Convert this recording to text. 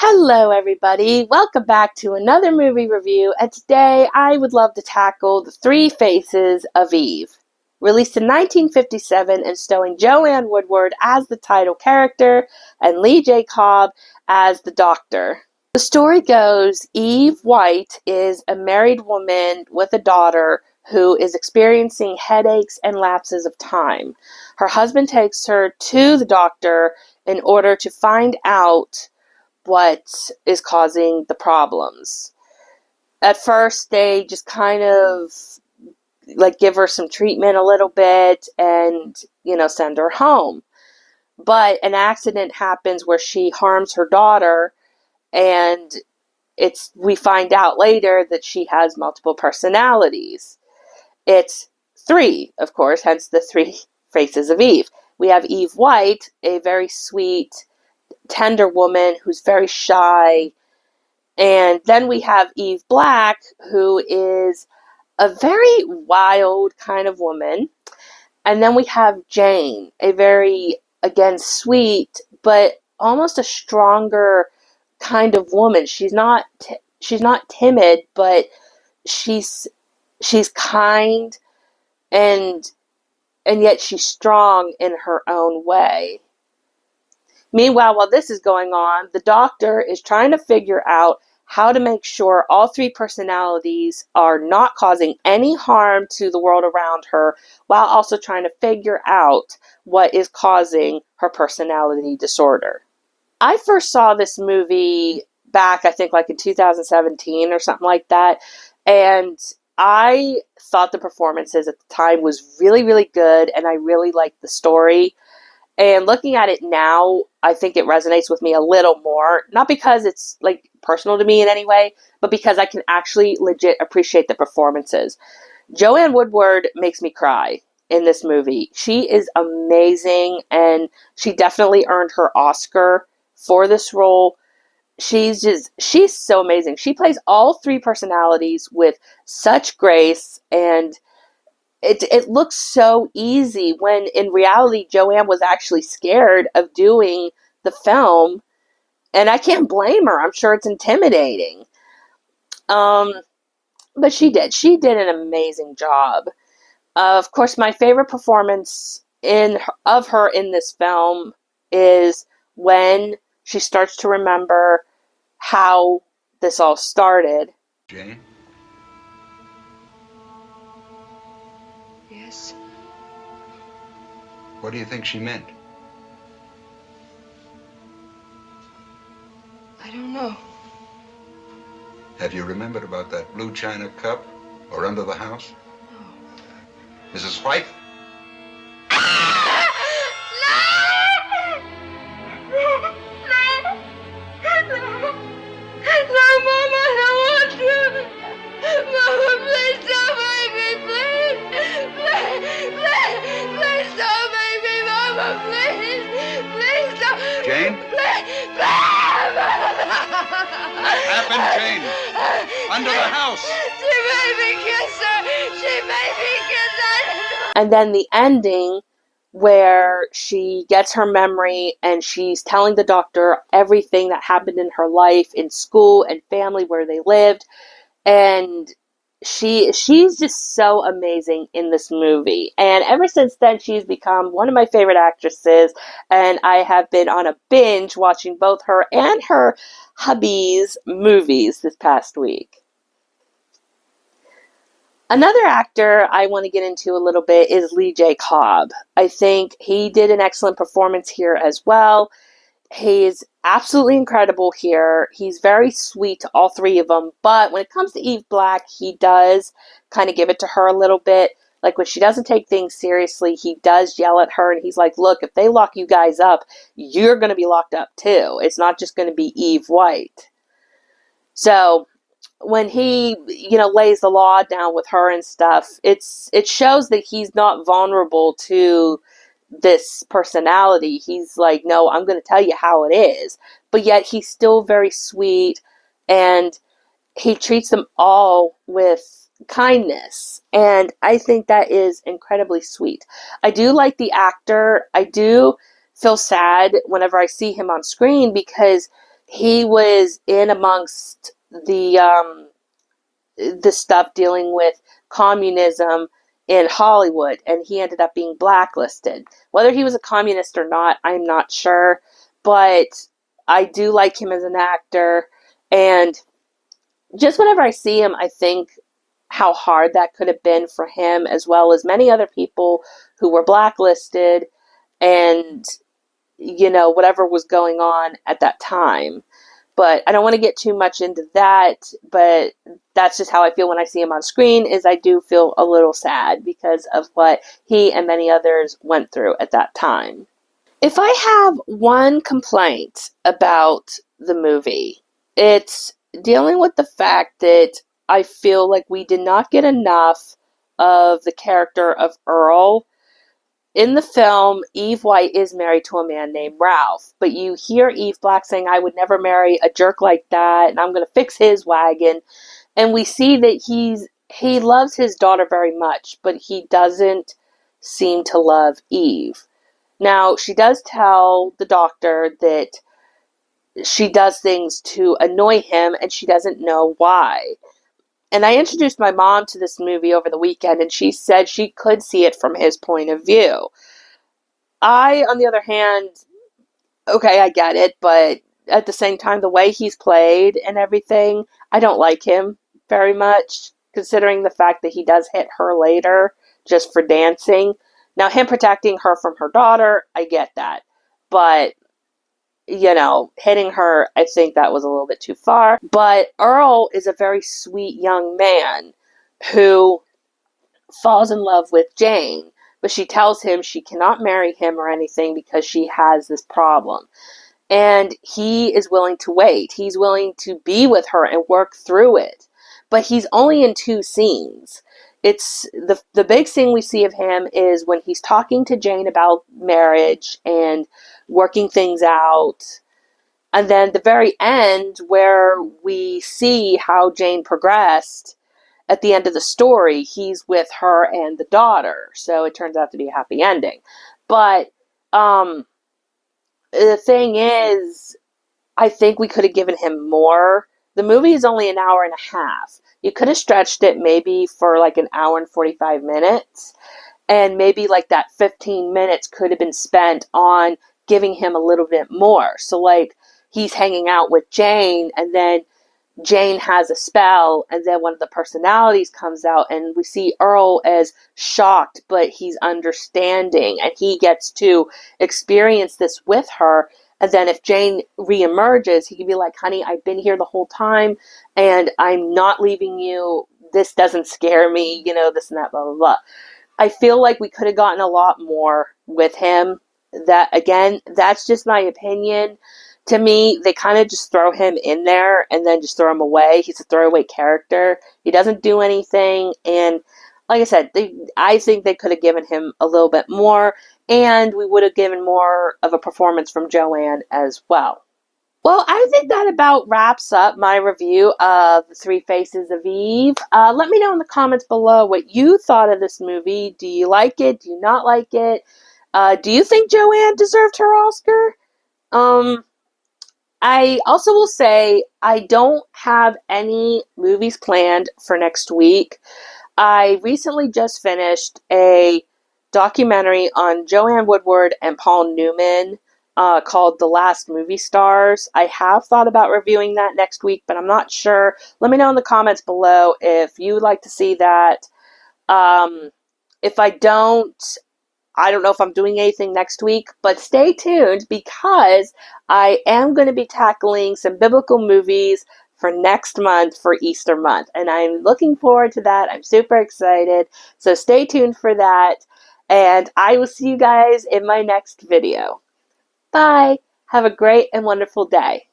Hello everybody, welcome back to another movie review, and today I would love to tackle The Three Faces of Eve. Released in 1957 and starring Joanne Woodward as the title character and Lee J. Cobb as the doctor. The story goes, Eve White is a married woman with a daughter who is experiencing headaches and lapses of time. Her husband takes her to the doctor in order to find out what is causing the problems. At first, they just kind of give her some treatment a little bit and, send her home. But an accident happens where she harms her daughter, and we find out later that she has multiple personalities. It's three, of course, hence the Three Faces of Eve. We have Eve White, a very sweet, tender woman who's very shy, and then we have Eve Black, who is a very wild kind of woman, and then we have Jane, a very, again, sweet but almost a stronger kind of woman. She's not timid, but she's kind, and yet she's strong in her own way. Meanwhile, while this is going on, the doctor is trying to figure out how to make sure all three personalities are not causing any harm to the world around her, while also trying to figure out what is causing her personality disorder. I first saw this movie back, I think, in 2017 or something like that, and I thought the performances at the time was really, really good, and I really liked the story. And looking at it now, I think it resonates with me a little more. Not because it's personal to me in any way, but because I can actually legit appreciate the performances. Joanne Woodward makes me cry in this movie. She is amazing, and she definitely earned her Oscar for this role. She's so amazing. She plays all three personalities with such grace, and it looks so easy when in reality Joanne was actually scared of doing the film, and I can't blame her. I'm sure it's intimidating. But she did an amazing job. Of course, my favorite performance of her in this film is when she starts to remember how this all started. Jane? Yes. What do you think she meant? I don't know. Have you remembered about that blue china cup or under the house? No. Mrs. White? No, Mama, I don't want to. Mama, please don't make me, please. Please don't make me, Mama, please. Please don't. Jane? Please. What happened, Jane? Under the house. She made me kiss her. She made me kiss her. And then the ending, where she gets her memory and she's telling the doctor everything that happened in her life, in school and family, where they lived. And she's just so amazing in this movie. And ever since then, she's become one of my favorite actresses. And I have been on a binge watching both her and her hubby's movies this past week. Another actor I want to get into a little bit is Lee J. Cobb. I think he did an excellent performance here as well. He's absolutely incredible here. He's very sweet to all three of them. But when it comes to Eve Black, he does kind of give it to her a little bit. When she doesn't take things seriously, he does yell at her. And he's like, look, if they lock you guys up, you're going to be locked up too. It's not just going to be Eve White. So when he, lays the law down with her and stuff, it shows that he's not vulnerable to this personality. He's like, no, I'm going to tell you how it is. But yet he's still very sweet, and he treats them all with kindness. And I think that is incredibly sweet. I do like the actor. I do feel sad whenever I see him on screen because he was in amongst the stuff dealing with communism in Hollywood, and he ended up being blacklisted. Whether he was a communist or not, I'm not sure, but I do like him as an actor, and just whenever I see him, I think how hard that could have been for him, as well as many other people who were blacklisted, and whatever was going on at that time. But I don't want to get too much into that, but that's just how I feel when I see him on screen, is I do feel a little sad because of what he and many others went through at that time. If I have one complaint about the movie, it's dealing with the fact that I feel like we did not get enough of the character of Earl. In the film, Eve White is married to a man named Ralph, but you hear Eve Black saying, I would never marry a jerk like that, and I'm going to fix his wagon. And we see that he loves his daughter very much, but he doesn't seem to love Eve. Now, she does tell the doctor that she does things to annoy him, and she doesn't know why. And I introduced my mom to this movie over the weekend, and she said she could see it from his point of view. I, on the other hand, okay, I get it, but at the same time, the way he's played and everything, I don't like him very much, considering the fact that he does hit her later just for dancing. Now, him protecting her from her daughter, I get that. But, hitting her, I think that was a little bit too far. But Earl is a very sweet young man who falls in love with Jane, but she tells him she cannot marry him or anything because she has this problem. And he is willing to wait. He's willing to be with her and work through it. But he's only in 2 scenes. It's the big scene we see of him is when he's talking to Jane about marriage and working things out. And then the very end, where we see how Jane progressed, at the end of the story, he's with her and the daughter. So it turns out to be a happy ending. But the thing is, I think we could have given him more. The movie is only an hour and a half. You could have stretched it maybe for like an hour and 45 minutes. And maybe like that 15 minutes could have been spent on giving him a little bit more. So like he's hanging out with Jane, and then Jane has a spell, and then one of the personalities comes out, and we see Earl as shocked, but he's understanding, and he gets to experience this with her. And then if Jane reemerges, he can be like, honey, I've been here the whole time, and I'm not leaving you. This doesn't scare me, this and that, blah, blah, blah. I feel like we could have gotten a lot more with him. That, again, that's just my opinion. To me, they kind of just throw him in there and then just throw him away. He's a throwaway character. He doesn't do anything. And like I said, I think they could have given him a little bit more, and we would have given more of a performance from Joanne as well. Well, I think that about wraps up my review of The Three Faces of Eve. Let me know in the comments below what you thought of this movie. Do you like it? Do you not like it? Do you think Joanne deserved her Oscar? I also will say I don't have any movies planned for next week. I recently just finished a documentary on Joanne Woodward and Paul Newman called The Last Movie Stars. I have thought about reviewing that next week, but I'm not sure. Let me know in the comments below if you would like to see that. If I don't, I don't know if I'm doing anything next week, but stay tuned because I am going to be tackling some biblical movies for next month, for Easter month. And I'm looking forward to that. I'm super excited. So stay tuned for that. And I will see you guys in my next video. Bye. Have a great and wonderful day.